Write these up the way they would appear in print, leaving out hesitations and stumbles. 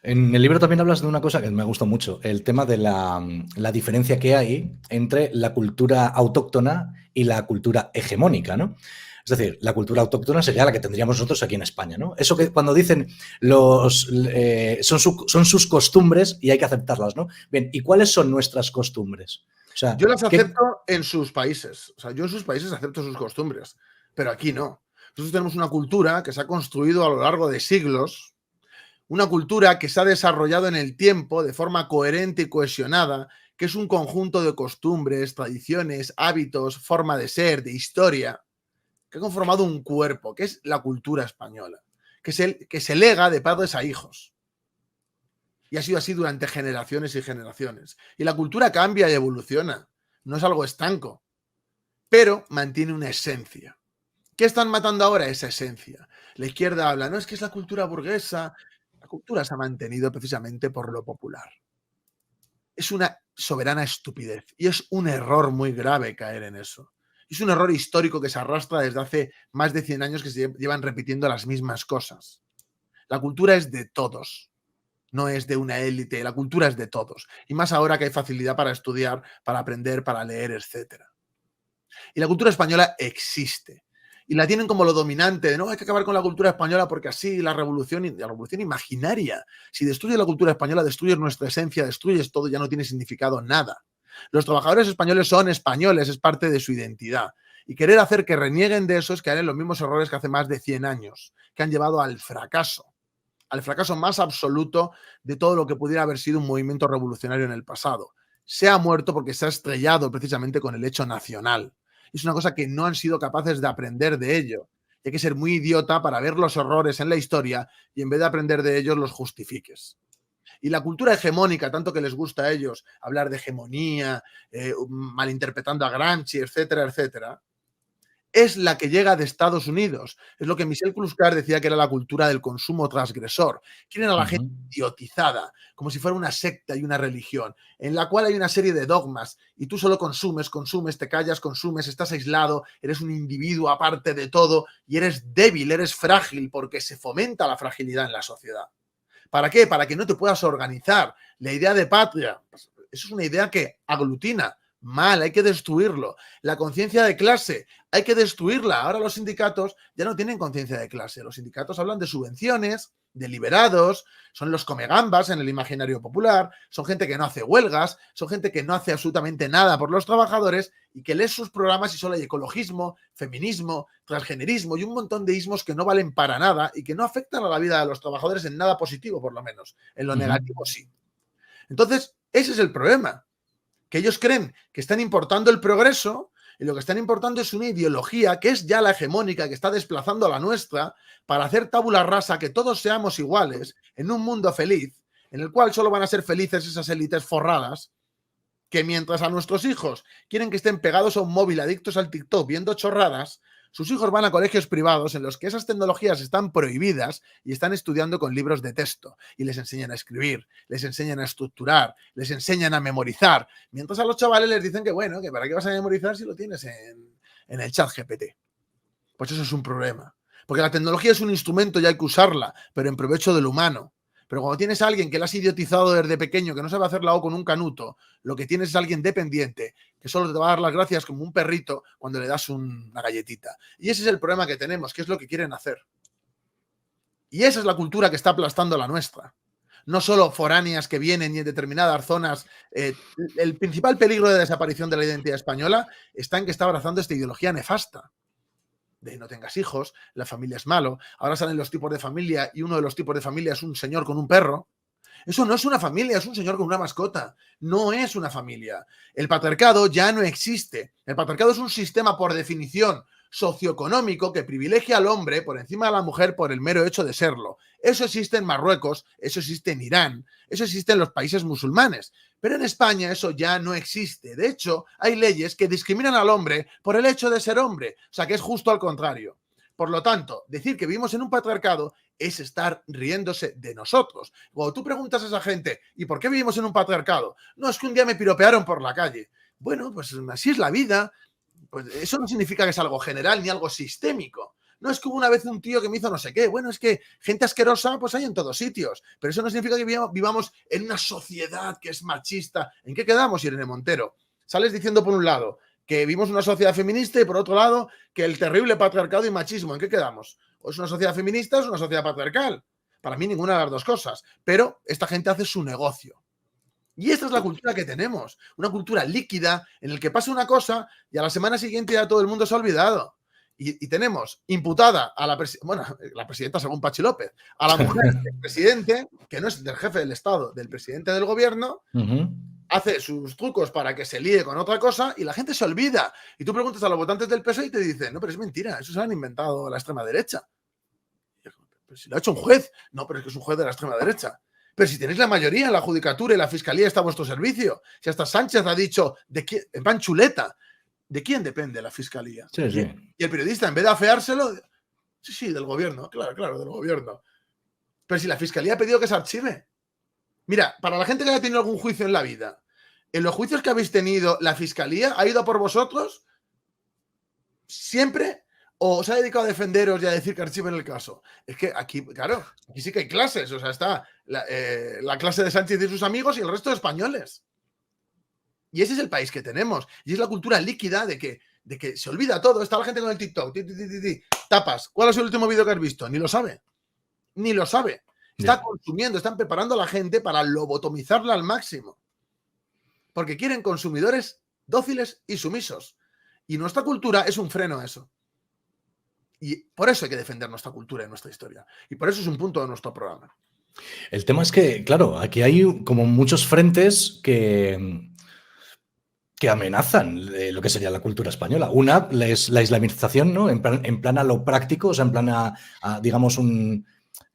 En el libro también hablas de una cosa que me gusta mucho, el tema de la diferencia que hay entre la cultura autóctona y la cultura hegemónica, ¿no? Es decir, la cultura autóctona sería la que tendríamos nosotros aquí en España, ¿no? Eso que cuando dicen son sus costumbres y hay que aceptarlas, ¿no? Bien, ¿y cuáles son nuestras costumbres? O sea, yo las acepto en sus países. O sea, yo en sus países acepto sus costumbres, pero aquí no. Nosotros tenemos una cultura que se ha construido a lo largo de siglos, una cultura que se ha desarrollado en el tiempo de forma coherente y cohesionada, que es un conjunto de costumbres, tradiciones, hábitos, forma de ser, de historia, que ha conformado un cuerpo, que es la cultura española, que se lega de padres a hijos. Y ha sido así durante generaciones y generaciones. Y la cultura cambia y evoluciona. No es algo estanco, pero mantiene una esencia. ¿Qué están matando ahora? Esa esencia. La izquierda habla, no es que es la cultura burguesa. La cultura se ha mantenido precisamente por lo popular. Es una soberana estupidez y es un error muy grave caer en eso. Es un error histórico que se arrastra desde hace más de 100 años que se llevan repitiendo las mismas cosas. La cultura es de todos, no es de una élite, la cultura es de todos. Y más ahora que hay facilidad para estudiar, para aprender, para leer, etc. Y la cultura española existe. Y la tienen como lo dominante, de no, hay que acabar con la cultura española porque así la revolución imaginaria. Si destruyes la cultura española, destruyes nuestra esencia, destruyes todo, ya no tiene significado nada. Los trabajadores españoles son españoles, es parte de su identidad. Y querer hacer que renieguen de eso es caer en los mismos errores que hace más de 100 años, que han llevado al fracaso más absoluto de todo lo que pudiera haber sido un movimiento revolucionario en el pasado. Se ha muerto porque se ha estrellado precisamente con el hecho nacional. Es una cosa que no han sido capaces de aprender de ello. Hay que ser muy idiota para ver los errores en la historia y en vez de aprender de ellos los justifiques. Y la cultura hegemónica, tanto que les gusta a ellos hablar de hegemonía, malinterpretando a Gramsci, etcétera, etcétera, es la que llega de Estados Unidos. Es lo que Michel Cluscar decía que era la cultura del consumo transgresor. Quieren a la gente idiotizada, como si fuera una secta y una religión, en la cual hay una serie de dogmas y tú solo consumes, te callas, consumes, estás aislado, eres un individuo aparte de todo y eres débil, eres frágil, porque se fomenta la fragilidad en la sociedad. ¿Para qué? Para que no te puedas organizar. La idea de patria, pues, eso es una idea que aglutina. Mal, hay que destruirlo. La conciencia de clase, hay que destruirla. Ahora los sindicatos ya no tienen conciencia de clase. Los sindicatos hablan de subvenciones, de liberados, son los comegambas en el imaginario popular, son gente que no hace huelgas, son gente que no hace absolutamente nada por los trabajadores y que lee sus programas y solo hay ecologismo, feminismo, transgenerismo y un montón de ismos que no valen para nada y que no afectan a la vida de los trabajadores en nada positivo, por lo menos. En lo negativo sí. Entonces, ese es el problema. Que ellos creen que están importando el progreso y lo que están importando es una ideología que es ya la hegemónica, que está desplazando a la nuestra para hacer tabula rasa, que todos seamos iguales en un mundo feliz, en el cual solo van a ser felices esas élites forradas, que mientras a nuestros hijos quieren que estén pegados a un móvil, adictos al TikTok, viendo chorradas, sus hijos van a colegios privados en los que esas tecnologías están prohibidas y están estudiando con libros de texto y les enseñan a escribir, les enseñan a estructurar, les enseñan a memorizar, mientras a los chavales les dicen que bueno, que para qué vas a memorizar si lo tienes en el chat GPT. Pues eso es un problema, porque la tecnología es un instrumento y hay que usarla, pero en provecho del humano. Pero cuando tienes a alguien que le has idiotizado desde pequeño, que no sabe hacer la O con un canuto, lo que tienes es alguien dependiente, que solo te va a dar las gracias como un perrito cuando le das una galletita. Y ese es el problema que tenemos, que es lo que quieren hacer. Y esa es la cultura que está aplastando la nuestra. No solo foráneas que vienen y en determinadas zonas. El principal peligro de desaparición de la identidad española está en que está abrazando esta ideología nefasta. De no tengas hijos, la familia es malo, ahora salen los tipos de familia y uno de los tipos de familia es un señor con un perro. Eso no es una familia, es un señor con una mascota. No es una familia. El patriarcado ya no existe. El patriarcado es un sistema, por definición, socioeconómico que privilegia al hombre por encima de la mujer por el mero hecho de serlo. Eso existe en Marruecos, eso existe en Irán, eso existe en los países musulmanes. Pero en España eso ya no existe. De hecho, hay leyes que discriminan al hombre por el hecho de ser hombre. O sea, que es justo al contrario. Por lo tanto, decir que vivimos en un patriarcado es estar riéndose de nosotros. Cuando tú preguntas a esa gente, ¿y por qué vivimos en un patriarcado? No, es que un día me piropearon por la calle. Bueno, pues así es la vida. Pues eso no significa que es algo general ni algo sistémico. No, es que hubo una vez un tío que me hizo no sé qué. Bueno, es que gente asquerosa pues hay en todos sitios, pero eso no significa que vivamos en una sociedad que es machista. ¿En qué quedamos, Irene Montero? Sales diciendo por un lado que vivimos una sociedad feminista y por otro lado que el terrible patriarcado y machismo. ¿En qué quedamos? ¿O es una sociedad feminista o es una sociedad patriarcal? Para mí ninguna de las dos cosas, pero esta gente hace su negocio. Y esta es la cultura que tenemos, una cultura líquida en la que pasa una cosa y a la semana siguiente ya todo el mundo se ha olvidado. Y tenemos imputada a la presidenta según Pachi López, a la mujer del presidente, que no es del jefe del Estado, del presidente del gobierno, hace sus trucos para que se líe con otra cosa y la gente se olvida. Y tú preguntas a los votantes del PSOE y te dicen, no, pero es mentira, eso se lo han inventado la extrema derecha. Pero si lo ha hecho un juez. No, pero es que es un juez de la extrema derecha. Pero si tenéis la mayoría, la judicatura y la fiscalía está a vuestro servicio. Si hasta Sánchez ha dicho, en plan chuleta, ¿de quién depende la fiscalía? Sí, sí. Y el periodista, en vez de afeárselo, sí, del gobierno, claro, del gobierno. Pero si la fiscalía ha pedido que se archive. Mira, para la gente que haya tenido algún juicio en la vida, en los juicios que habéis tenido, ¿la fiscalía ha ido a por vosotros siempre o se ha dedicado a defenderos y a decir que archiven el caso? Es que aquí, claro, aquí sí que hay clases. O sea, está la clase de Sánchez y sus amigos y el resto de españoles. Y ese es el país que tenemos. Y es la cultura líquida de que se olvida todo. Está la gente con el TikTok. Tapas. ¿Cuál ha sido el último vídeo que has visto? Ni lo sabe. Ni lo sabe. Está consumiendo, están preparando a la gente para lobotomizarla al máximo. Porque quieren consumidores dóciles y sumisos. Y nuestra cultura es un freno a eso. Y por eso hay que defender nuestra cultura y nuestra historia. Y por eso es un punto de nuestro programa. El tema es que, claro, aquí hay como muchos frentes que amenazan lo que sería la cultura española. Una es la islamización, ¿no? En plan a lo práctico, o sea, en plan a digamos,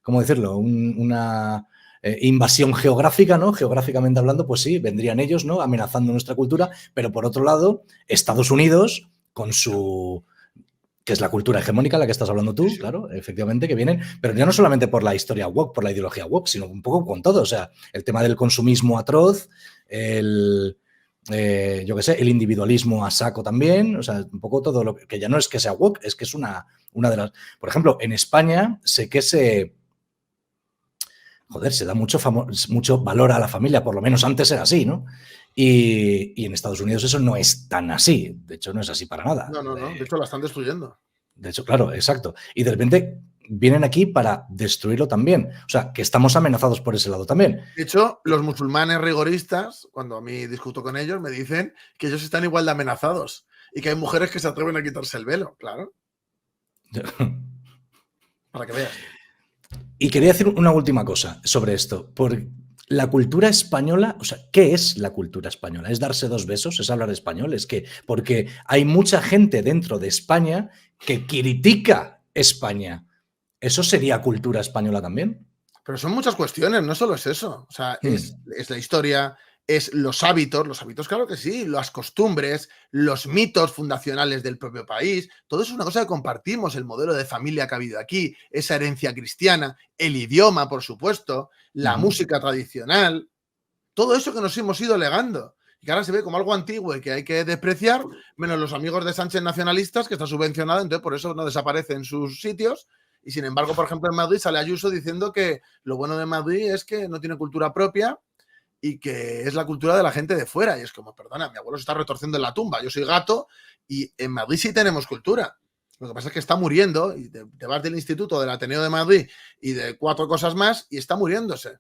¿cómo decirlo? Una invasión geográfica, ¿no? Geográficamente hablando, pues sí, vendrían ellos, ¿no? Amenazando nuestra cultura, pero por otro lado, Estados Unidos, con su... que es la cultura hegemónica, la que estás hablando tú, claro, efectivamente, que vienen, pero ya no solamente por la historia woke, por la ideología woke, sino un poco con todo, o sea, el tema del consumismo atroz, yo qué sé, el individualismo a saco también, o sea, un poco todo lo que ya no es que sea woke, es que es una de las... Por ejemplo, en España sé que se da mucho valor a la familia, por lo menos antes era así, ¿no? Y en Estados Unidos eso no es tan así, de hecho no es así para nada. No, de hecho la están destruyendo. De hecho, claro, exacto. Y de repente vienen aquí para destruirlo también. O sea, que estamos amenazados por ese lado también. De hecho, los musulmanes rigoristas, cuando a mí discuto con ellos, me dicen que ellos están igual de amenazados y que hay mujeres que se atreven a quitarse el velo, claro. Para que veas. Y quería decir una última cosa sobre esto. Por la cultura española, o sea, ¿qué es la cultura española? ¿Es darse dos besos? ¿Es hablar español? Es que, porque hay mucha gente dentro de España que critica España. ¿Eso sería cultura española también? Pero son muchas cuestiones, no solo es eso. O sea, es la historia, es los hábitos, claro que sí, las costumbres, los mitos fundacionales del propio país. Todo eso es una cosa que compartimos, el modelo de familia que ha habido aquí, esa herencia cristiana, el idioma, por supuesto, la música tradicional, todo eso que nos hemos ido legando. Y que ahora se ve como algo antiguo y que hay que despreciar, menos los amigos de Sánchez nacionalistas, que está subvencionado, entonces por eso no desaparece en sus sitios. Y sin embargo, por ejemplo, en Madrid sale Ayuso diciendo que lo bueno de Madrid es que no tiene cultura propia y que es la cultura de la gente de fuera. Y es como, perdona, mi abuelo se está retorciendo en la tumba, yo soy gato y en Madrid sí tenemos cultura. Lo que pasa es que está muriendo y te vas del Instituto del Ateneo de Madrid y de 4 cosas más y está muriéndose.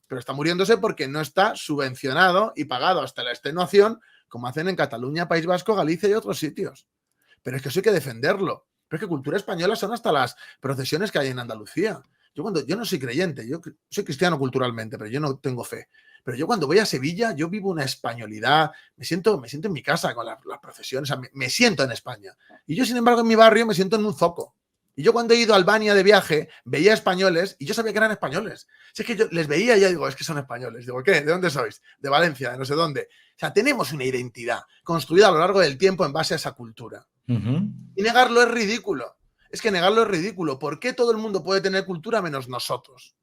Pero está muriéndose porque no está subvencionado y pagado hasta la extenuación como hacen en Cataluña, País Vasco, Galicia y otros sitios. Pero es que eso hay que defenderlo. Pero es que cultura española son hasta las procesiones que hay en Andalucía. Yo no soy creyente, yo soy cristiano culturalmente, pero yo no tengo fe. Pero yo cuando voy a Sevilla, yo vivo una españolidad, me siento en mi casa con las procesiones, o sea, me siento en España. Y yo, sin embargo, en mi barrio me siento en un zoco. Y yo cuando he ido a Albania de viaje, veía españoles y yo sabía que eran españoles. Si es que yo les veía y ya digo, es que son españoles. Digo, ¿qué? ¿De dónde sois? De Valencia, de no sé dónde. O sea, tenemos una identidad construida a lo largo del tiempo en base a esa cultura. Y negarlo es ridículo. Es que negarlo es ridículo. ¿Por qué todo el mundo puede tener cultura menos nosotros?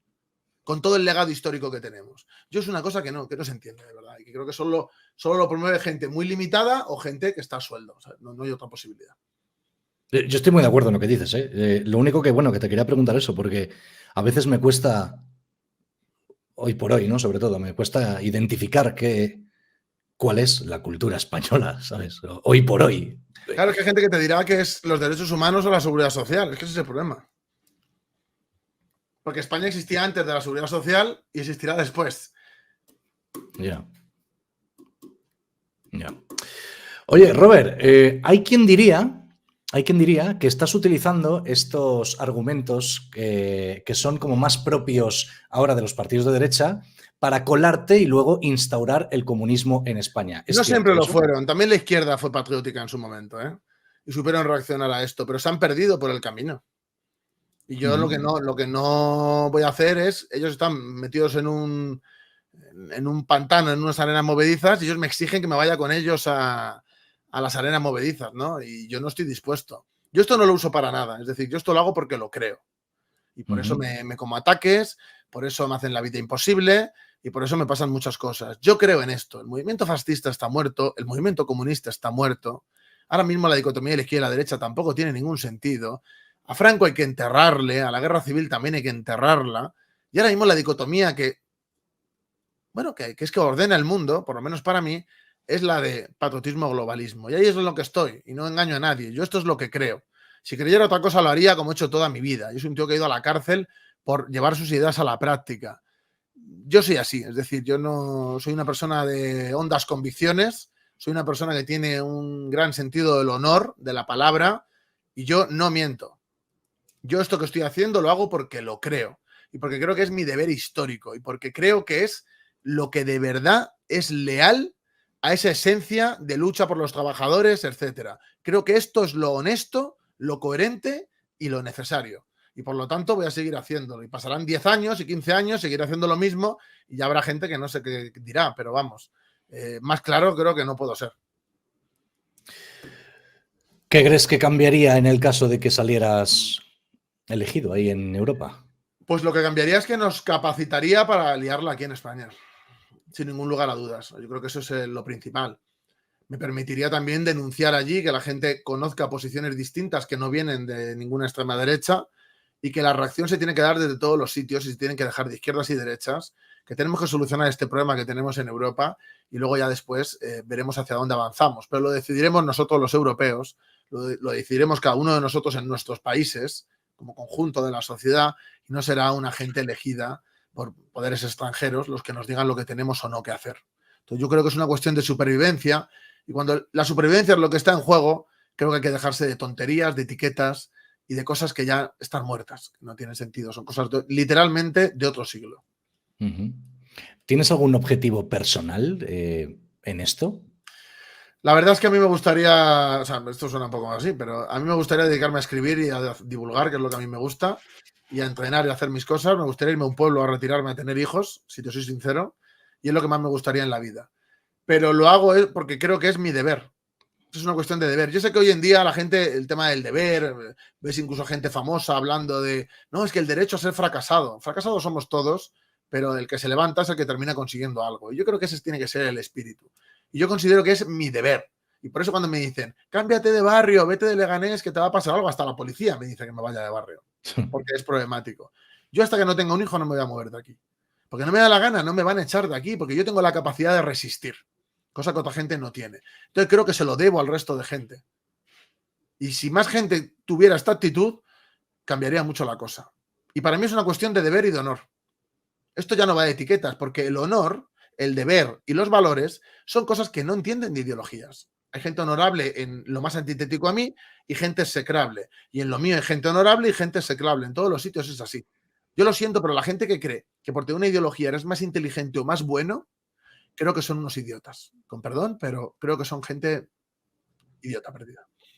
Con todo el legado histórico que tenemos. Yo es una cosa que no se entiende, de verdad. Y que creo que solo lo promueve gente muy limitada o gente que está a sueldo. O sea, no hay otra posibilidad. Yo estoy muy de acuerdo en lo que dices, ¿eh? Lo único que, bueno, que te quería preguntar eso, porque a veces me cuesta, hoy por hoy, ¿no? Sobre todo, me cuesta identificar cuál es la cultura española, ¿sabes? Hoy por hoy. Claro, que hay gente que te dirá que es los derechos humanos o la seguridad social. Es que ese es el problema. Porque España existía antes de la seguridad social y existirá después. Ya. Ya. Oye, Robert, hay quien diría que estás utilizando estos argumentos que son como más propios ahora de los partidos de derecha para colarte y luego instaurar el comunismo en España. ¿Es No siempre cierto lo eso? fueron. También la izquierda fue patriótica en su momento, ¿eh? Y supieron reaccionar a esto, pero se han perdido por el camino. Y yo lo que no voy a hacer es, ellos están metidos en un pantano, en unas arenas movedizas, y ellos me exigen que me vaya con ellos a las arenas movedizas, ¿no? Y yo no estoy dispuesto. Yo esto no lo uso para nada, es decir, yo esto lo hago porque lo creo. Y por eso me como ataques, por eso me hacen la vida imposible y por eso me pasan muchas cosas. Yo creo en esto. El movimiento fascista está muerto, el movimiento comunista está muerto. Ahora mismo la dicotomía de la izquierda y la derecha tampoco tiene ningún sentido. A Franco hay que enterrarle, a la guerra civil también hay que enterrarla. Y ahora mismo la dicotomía que es que ordena el mundo, por lo menos para mí, es la de patriotismo-globalismo. Y ahí es en lo que estoy, y no engaño a nadie. Yo esto es lo que creo. Si creyera otra cosa lo haría como he hecho toda mi vida. Yo soy un tío que ha ido a la cárcel por llevar sus ideas a la práctica. Yo soy así, es decir, yo no soy una persona de hondas convicciones, soy una persona que tiene un gran sentido del honor, de la palabra, y yo no miento. Yo esto que estoy haciendo lo hago porque lo creo, y porque creo que es mi deber histórico, y porque creo que es lo que de verdad es leal a esa esencia de lucha por los trabajadores, etcétera. Creo que esto es lo honesto, lo coherente y lo necesario. Y por lo tanto voy a seguir haciéndolo. Y pasarán 10 años y 15 años, seguiré haciendo lo mismo y ya habrá gente que no sé qué dirá, pero vamos, más claro creo que no puedo ser. ¿Qué crees que cambiaría en el caso de que salieras elegido ahí en Europa? Pues lo que cambiaría es que nos capacitaría para liarla aquí en España, sin ningún lugar a dudas. Yo creo que eso es lo principal. Me permitiría también denunciar allí, que la gente conozca posiciones distintas que no vienen de ninguna extrema derecha y que la reacción se tiene que dar desde todos los sitios y se tienen que dejar de izquierdas y derechas, que tenemos que solucionar este problema que tenemos en Europa y luego ya después veremos hacia dónde avanzamos. Pero lo decidiremos nosotros los europeos, lo decidiremos cada uno de nosotros en nuestros países, como conjunto de la sociedad, y no será una gente elegida por poderes extranjeros los que nos digan lo que tenemos o no que hacer. Entonces yo creo que es una cuestión de supervivencia y cuando la supervivencia es lo que está en juego, creo que hay que dejarse de tonterías, de etiquetas y de cosas que ya están muertas, que no tienen sentido. Son cosas literalmente de otro siglo. ¿Tienes algún objetivo personal en esto? La verdad es que a mí me gustaría, o sea, esto suena un poco así, pero a mí me gustaría dedicarme a escribir y a divulgar, que es lo que a mí me gusta, y a entrenar y a hacer mis cosas. Me gustaría irme a un pueblo a retirarme a tener hijos, si te soy sincero, y es lo que más me gustaría en la vida. Pero lo hago porque creo que es mi deber. Es una cuestión de deber. Yo sé que hoy en día la gente, el tema del deber, ves incluso gente famosa hablando de, no, es que el derecho a ser fracasado. Fracasados somos todos, pero el que se levanta es el que termina consiguiendo algo. Y yo creo que ese tiene que ser el espíritu. Y yo considero que es mi deber. Y por eso cuando me dicen, cámbiate de barrio, vete de Leganés, que te va a pasar algo, hasta la policía me dice que me vaya de barrio, porque es problemático. Yo hasta que no tenga un hijo no me voy a mover de aquí. Porque no me da la gana, no me van a echar de aquí, porque yo tengo la capacidad de resistir, cosa que otra gente no tiene. Entonces creo que se lo debo al resto de gente. Y si más gente tuviera esta actitud, cambiaría mucho la cosa. Y para mí es una cuestión de deber y de honor. Esto ya no va de etiquetas, porque el honor, el deber y los valores son cosas que no entienden de ideologías. Hay gente honorable en lo más antitético a mí y gente execrable. Y en lo mío hay gente honorable y gente execrable. En todos los sitios es así. Yo lo siento, pero la gente que cree que por tener una ideología eres más inteligente o más bueno, creo que son unos idiotas. Con perdón, pero creo que son gente idiota perdida.